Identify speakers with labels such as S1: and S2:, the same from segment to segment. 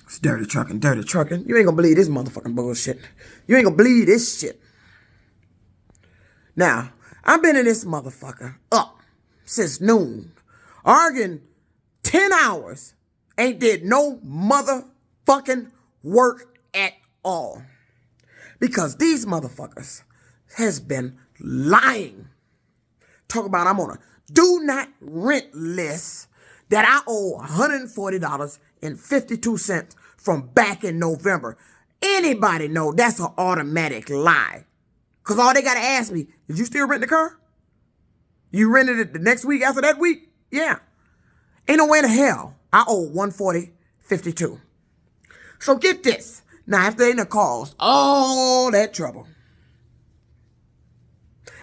S1: It's dirty trucking, dirty trucking. You ain't gonna believe this motherfucking bullshit. You ain't gonna believe this shit. Now, I've been in this motherfucker up since noon, arguing 10 hours, ain't did no motherfucking work at all. Because these motherfuckers has been lying. Talk about I'm on a do not rent list that I owe $140.52 from back in November. Anybody know that's an automatic lie. Because all they got to ask me, did you still rent the car? You rented it the next week after that week? Yeah. Ain't no way in hell I owe $140.52. So get this. Now, after they done caused all that trouble,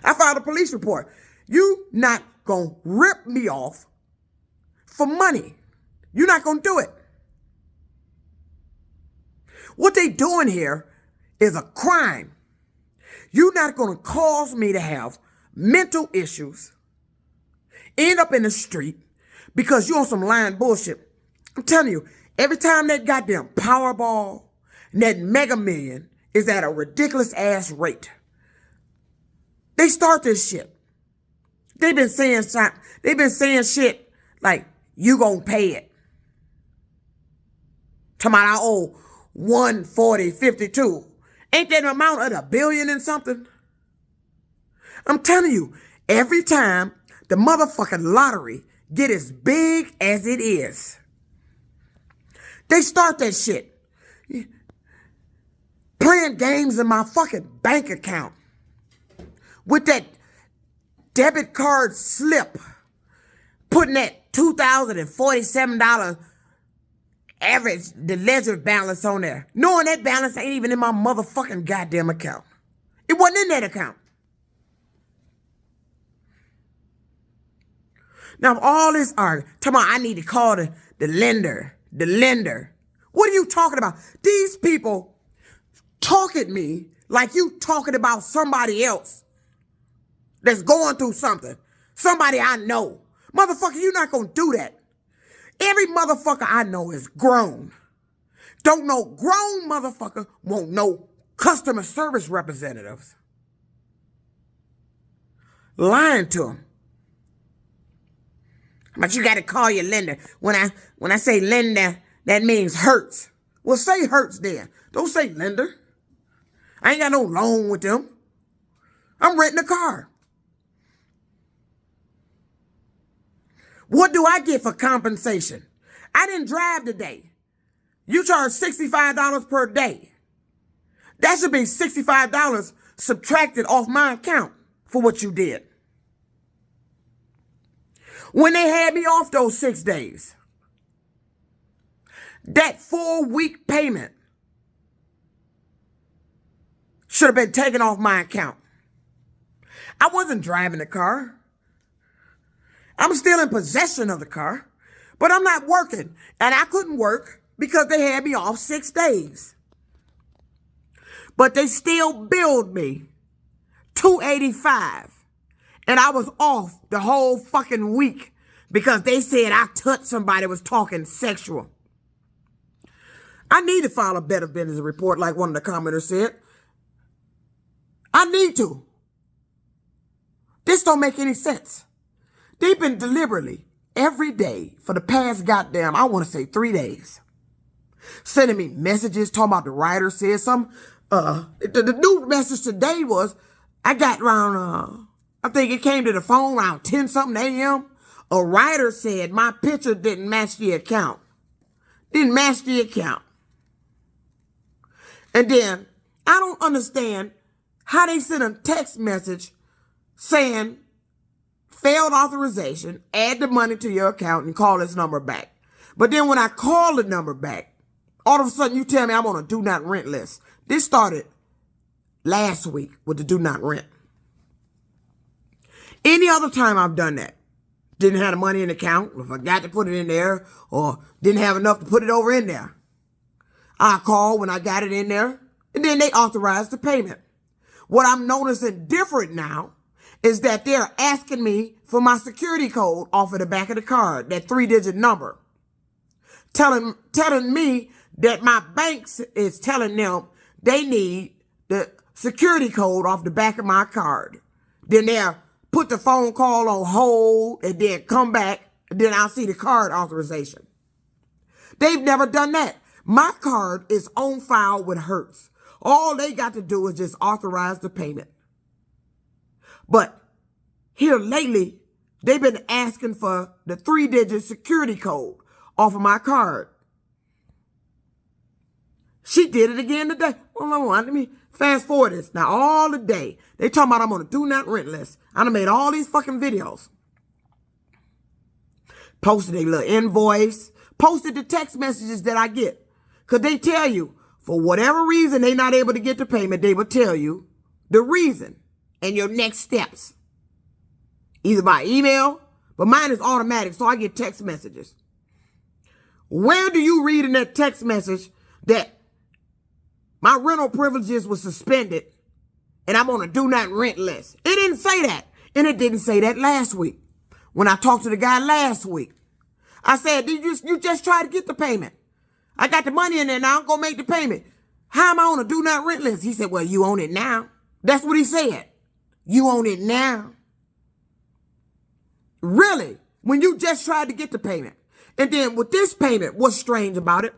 S1: I filed a police report. You not gonna rip me off for money. You're not gonna do it. What they doing here is a crime. You're not gonna cause me to have mental issues, end up in the street because you on some lying bullshit. I'm telling you, every time that goddamn Powerball and that Mega Million is at a ridiculous ass rate, they start this shit. They've been saying shit like, you gonna pay it. Talking about I owe $140.52. Ain't that the amount of $1 billion and something? I'm telling you, every time the motherfucking lottery get as big as it is, they start that shit. Playing games in my fucking bank account with that debit card slip, putting that $2,047 average, the ledger balance on there, knowing that balance ain't even in my motherfucking goddamn account. It wasn't in that account. Now, all this arguing, talking about I need to call the lender. The lender. What are you talking about? These people talk at me like you talking about somebody else that's going through something. Somebody I know. Motherfucker, you're not going to do that. Every motherfucker I know is grown. Don't know grown motherfucker won't know customer service representatives. Lying to them. But you got to call your lender. When I say lender, that means Hertz. Well, say Hertz then. Don't say lender. I ain't got no loan with them. I'm renting a car. What do I get for compensation? I didn't drive today. You charge $65 per day. That should be $65 subtracted off my account for what you did. When they had me off those 6 days, that 4-week payment should have been taken off my account. I wasn't driving the car. I'm still in possession of the car, but I'm not working. And I couldn't work because they had me off 6 days. But they still billed me $285. And I was off the whole fucking week because they said I touched somebody was talking sexual. I need to file a better business report like one of the commenters said. I need to. This don't make any sense. They've been deliberately every day for the past goddamn, I want to say 3 days, sending me messages talking about the writer said something. The new message today was I got around, I think it came to the phone around 10 something a.m. A writer said my picture didn't match the account. Didn't match the account. And then I don't understand how they sent a text message saying failed authorization, add the money to your account and call this number back. But then when I call the number back, all of a sudden you tell me I'm on a do not rent list. This started last week with the do not rent. Any other time I've done that, didn't have the money in the account, or forgot to put it in there, or didn't have enough to put it over in there, I called when I got it in there, and then they authorized the payment. What I'm noticing different now is that they're asking me for my security code off of the back of the card, that 3-digit number, telling me that my banks is telling them they need the security code off the back of my card. Then they'll put the phone call on hold and then come back, and then I'll see the card authorization. They've never done that. My card is on file with Hertz. All they got to do is just authorize the payment. But here lately, they've been asking for the 3-digit security code off of my card. She did it again today. Hold on, let me fast forward this. Now, all the day, they talking about I'm on a do not rent list. I done made all these fucking videos. Posted a little invoice. Posted the text messages that I get. Because they tell you, for whatever reason they not able to get the payment, they will tell you the reason and your next steps. Either by email, but mine is automatic, so I get text messages. Where do you read in that text message that my rental privileges were suspended and I'm on a do not rent list? It didn't say that. And it didn't say that last week. When I talked to the guy last week, I said, you just try to get the payment. I got the money in there now, I'm going to make the payment. How am I on a do not rent list? He said, well, you own it now. That's what he said. You own it now. Really? When you just tried to get the payment. And then with this payment, what's strange about it?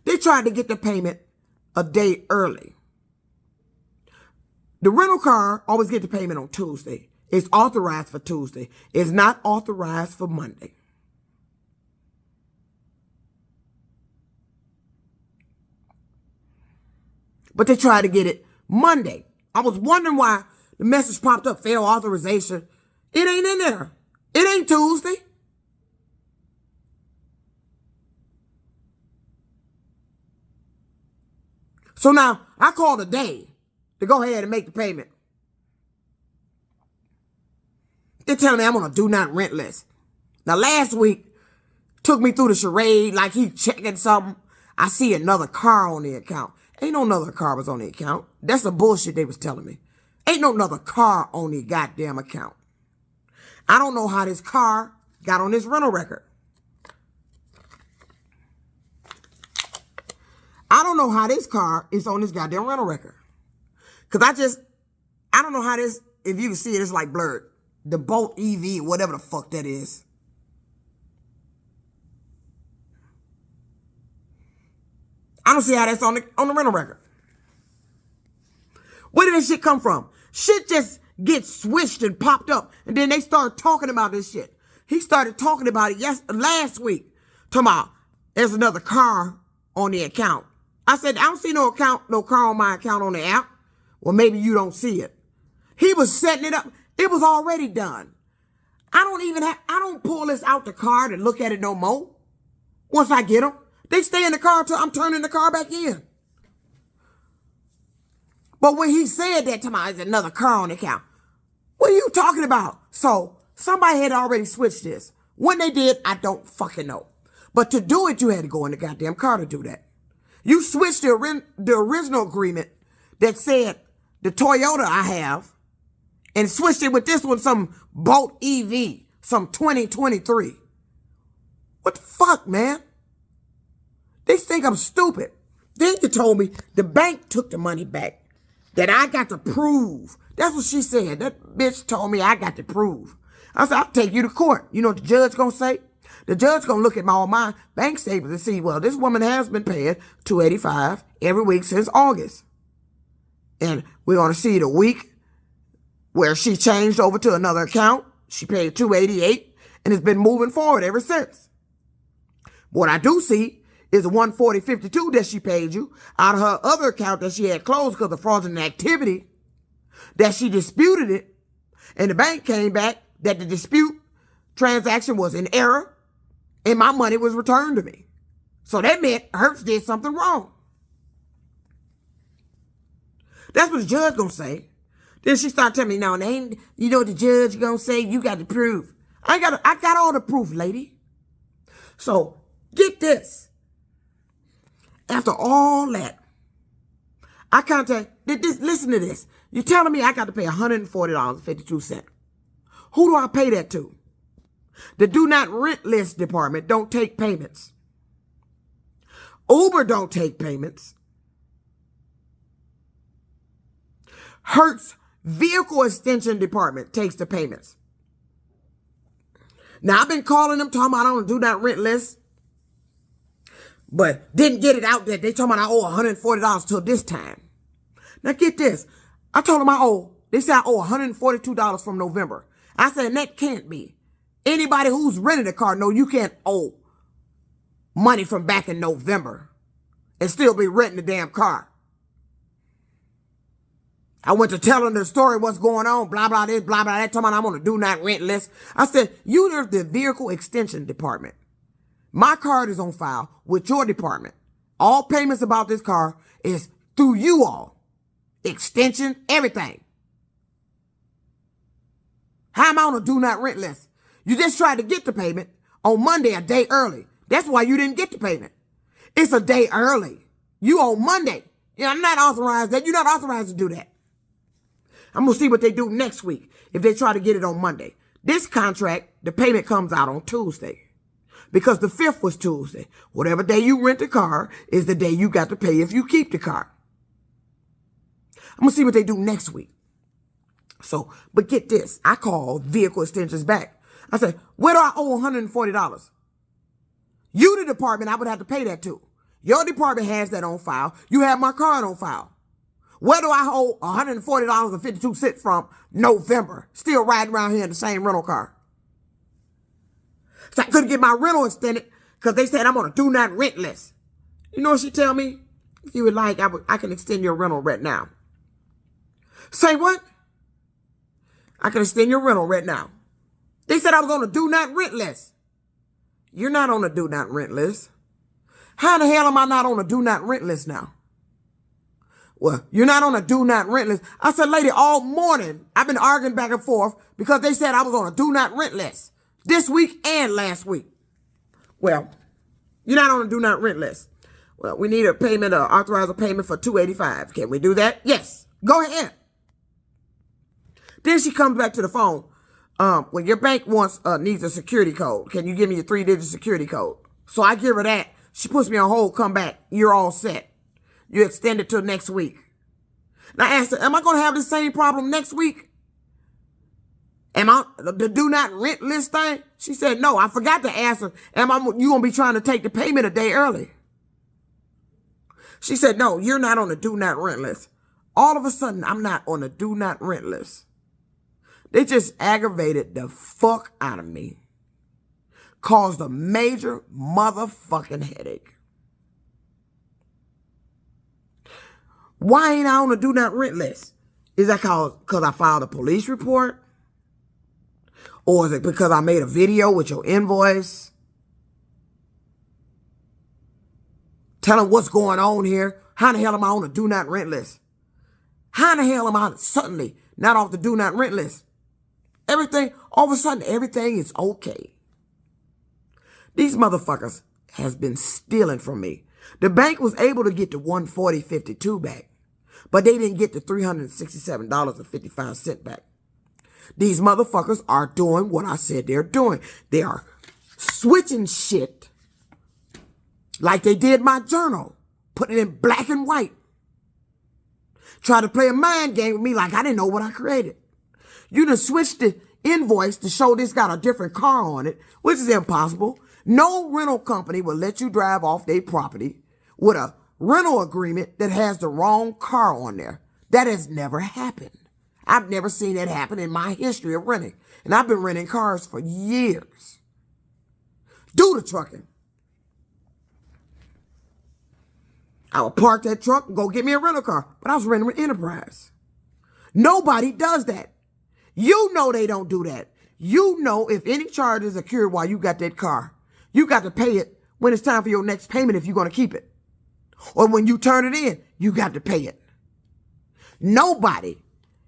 S1: They tried to get the payment a day early. The rental car always get the payment on Tuesday. It's authorized for Tuesday. It's not authorized for Monday. But they tried to get it Monday. I was wondering why the message popped up, failed authorization. It ain't in there. It ain't Tuesday. So now I called a day to go ahead and make the payment. They're telling me I'm on a do not rent list. Now last week took me through the charade like he checking something. I see another car on the account. Ain't no another car was on the account. That's the bullshit they was telling me. Ain't no another car on the goddamn account. I don't know how this car got on this rental record. I don't know how this car is on this goddamn rental record. Because I don't know how this, if you can see it, it's like blurred. The Bolt EV, whatever the fuck that is. I don't see how that's on the rental record. Where did this shit come from? Shit just gets switched and popped up. And then they start talking about this shit. He started talking about it last week. Talking about there's another car on the account. I said, I don't see no car on my account on the app. Well, maybe you don't see it. He was setting it up. It was already done. I don't pull this out the card and look at it no more. Once I get them, they stay in the car until I'm turning the car back in. But when he said that to me, there's another car on the account. What are you talking about? So somebody had already switched this. When they did, I don't fucking know. But to do it, you had to go in the goddamn car to do that. You switched the original agreement that said the Toyota I have and switched it with this one, some Bolt EV, some 2023. What the fuck, man? They think I'm stupid. Then you told me the bank took the money back. That I got to prove. That's what she said. That bitch told me I got to prove. I said, I'll take you to court. You know what the judge gonna say? The judge gonna look at all my bank statements and see, well, this woman has been paying $285 every week since August. And we're gonna see the week where she changed over to another account. She paid $288 and it's been moving forward ever since. What I do see is the $140.52 that she paid you out of her other account that she had closed because of fraudulent activity, that she disputed it, and the bank came back that the dispute transaction was in error, and my money was returned to me. So that meant Hertz did something wrong. That's what the judge gonna say. Then she started telling me, no, ain't, you know what the judge gonna say? You got the proof. I got all the proof, lady. So get this. After all that, I listen to this. You're telling me I got to pay $140.52. Who do I pay that to? The do not rent list department don't take payments. Uber don't take payments. Hertz Vehicle Extension Department takes the payments. Now, I've been calling them, talking about I don't do not rent list, but didn't get it out there. They talking about I owe $140 till this time. Now, get this. I told them they said I owe $142 from November. I said, that can't be. Anybody who's rented a car know you can't owe money from back in November and still be renting the damn car. I went to tell them the story, what's going on, blah, blah, this, blah, blah, that, talking about I'm on a do not rent list. I said, you're the Vehicle Extension Department. My card is on file with your department. All payments about this car is through you all. Extension, everything. How am I on a do not rent list? You just tried to get the payment on Monday, a day early. That's why you didn't get the payment. It's a day early. You on Monday. I'm not authorized that. You're not authorized to do that. I'm going to see what they do next week if they try to get it on Monday. This contract, the payment comes out on Tuesday because the 5th was Tuesday. Whatever day you rent the car is the day you got to pay if you keep the car. I'm going to see what they do next week. So, but get this. I called Vehicle Extensions back. I said, where do I owe $140? You, the department, I would have to pay that to. Your department has that on file. You have my card on file. Where do I owe $140.52 from November? Still riding around here in the same rental car. So I couldn't get my rental extended because they said I'm on a do not rent list. You know what she tell me? If you would like, I can extend your rental right now. Say what? I can extend your rental right now. They said I was on a do not rent list. You're not on a do not rent list. How the hell am I not on a do not rent list now? Well, you're not on a do not rent list. I said, lady, all morning I've been arguing back and forth because they said I was on a do not rent list this week and last week. Well, you're not on a do not rent list. Well, we need a payment, authorize a payment for $285. Can we do that? Yes. Go ahead. Then she comes back to the phone. When your bank needs a security code, can you give me your 3-digit security code? So I give her that. She puts me on hold, come back. You're all set. You extend it till next week. And I asked her, am I going to have the same problem next week? Am I the do not rent list thing? She said, no. I forgot to ask her, you going to be trying to take the payment a day early? She said, no, you're not on the do not rent list. All of a sudden, I'm not on the do not rent list. They just aggravated the fuck out of me. Caused a major motherfucking headache. Why ain't I on a do not rent list? Is that because I filed a police report? Or is it because I made a video with your invoice? Tell them what's going on here. How the hell am I on a do not rent list? How the hell am I suddenly not off the do not rent list? All of a sudden, everything is okay. These motherfuckers has been stealing from me. The bank was able to get the $140.52 back, but they didn't get the $367.55 back. These motherfuckers are doing what I said they're doing. They are switching shit like they did my journal, putting it in black and white. Try to play a mind game with me like I didn't know what I created. You done switched the invoice to show this got a different car on it, which is impossible. No rental company will let you drive off their property with a rental agreement that has the wrong car on there. That has never happened. I've never seen that happen in my history of renting. And I've been renting cars for years. Do the trucking. I would park that truck and go get me a rental car. But I was renting with Enterprise. Nobody does that. You know they don't do that. You know if any charges occur while you got that car, you got to pay it when it's time for your next payment if you're going to keep it. Or when you turn it in, you got to pay it. Nobody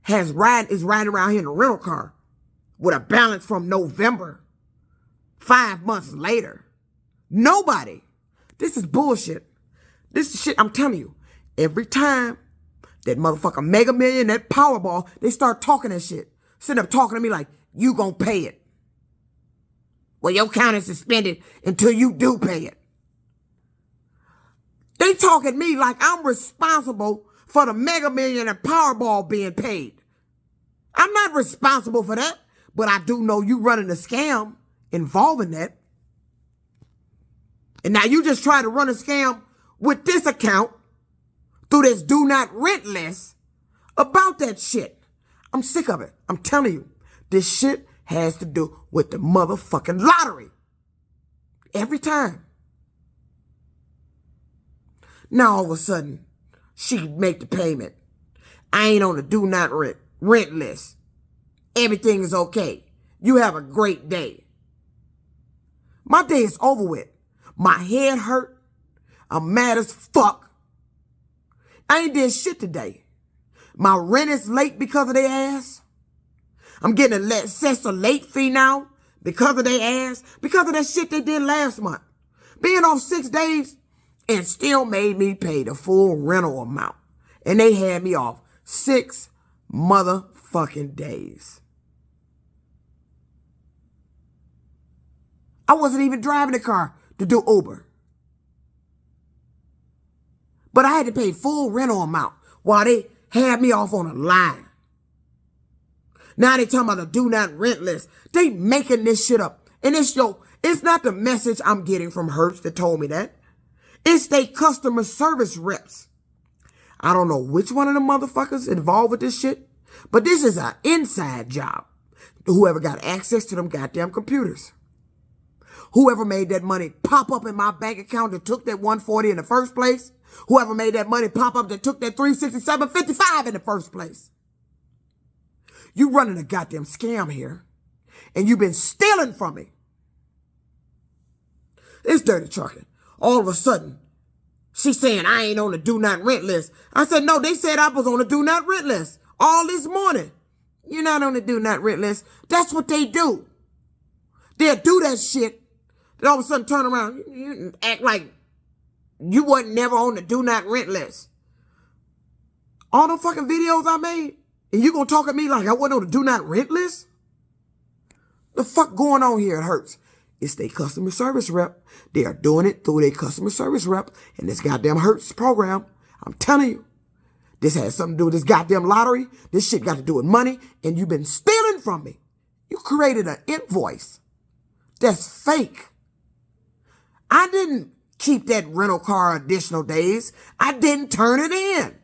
S1: is riding around here in a rental car with a balance from November, 5 months later. Nobody. This is bullshit. This is shit, I'm telling you. Every time that motherfucker Mega Million, that Powerball, they start talking that shit. Sitting up talking to me like, you gonna pay it. Well, your account is suspended until you do pay it. They talk at me like I'm responsible for the Mega Million and Powerball being paid. I'm not responsible for that, but I do know you running a scam involving that. And now you just try to run a scam with this account through this do not rent list about that shit. I'm sick of it. I'm telling you, this shit has to do with the motherfucking lottery. Every time. Now all of a sudden, she make the payment. I ain't on the do not rent list. Everything is okay. You have a great day. My day is over with. My head hurt. I'm mad as fuck. I ain't did shit today. My rent is late because of their ass. I'm getting a assessed a late fee now because of their ass. Because of that shit they did last month. Being off 6 days and still made me pay the full rental amount. And they had me off 6 motherfucking days. I wasn't even driving the car to do Uber. But I had to pay full rental amount while they had me off on a line. Now they talking about the do not rent list. They making this shit up. And it's not the message I'm getting from Hertz that told me that. It's they customer service reps. I don't know which one of the motherfuckers involved with this shit, but this is an inside job. Whoever got access to them goddamn computers. Whoever made that money pop up in my bank account that took that 140 in the first place. Whoever made that money pop up that took that 367.55 in the first place. You running a goddamn scam here. And you've been stealing from me. It's dirty trucking. All of a sudden, she's saying I ain't on the do not rent list. I said, no, they said I was on the do not rent list all this morning. You're not on the do not rent list. That's what they do. They'll do that shit. Then all of a sudden turn around and act like you wasn't never on the do not rent list. All them fucking videos I made, and you gonna talk at me like I wasn't on the do not rent list? The fuck going on here? It hurts. It's their customer service rep. They are doing it through their customer service rep and this goddamn Hertz program. I'm telling you, this has something to do with this goddamn lottery. This shit got to do with money, and you've been stealing from me. You created an invoice that's fake. I didn't keep that rental car additional days. I didn't turn it in.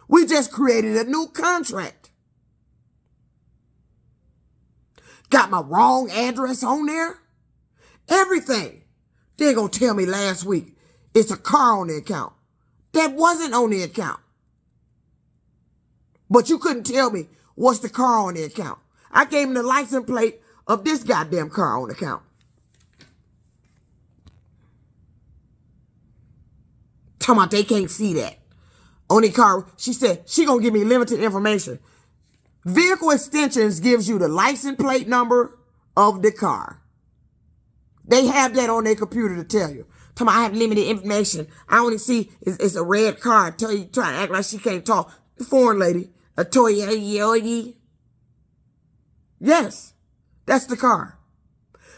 S1: We just created a new contract. Got my wrong address on there. Everything. They're going to tell me last week it's a car on the account. That wasn't on the account. But you couldn't tell me what's the car on the account. I gave them the license plate of this goddamn car on the account. Talking about they can't see that. Only car, she said she gonna give me limited information. Vehicle extensions gives you the license plate number of the car. They have that on their computer to tell you. Talking about I have limited information. I only see it's a red car. Tell you trying to act like she can't talk. The foreign lady, a Toyota. Yes, that's the car.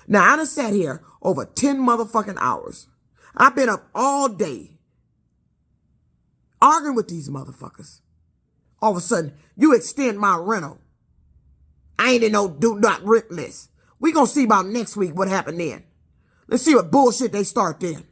S1: Now I done sat here over 10 motherfucking hours. I've been up all day arguing with these motherfuckers. All of a sudden, you extend my rental. I ain't in no do not rent list. We gonna see about next week what happened then. Let's see what bullshit they start then.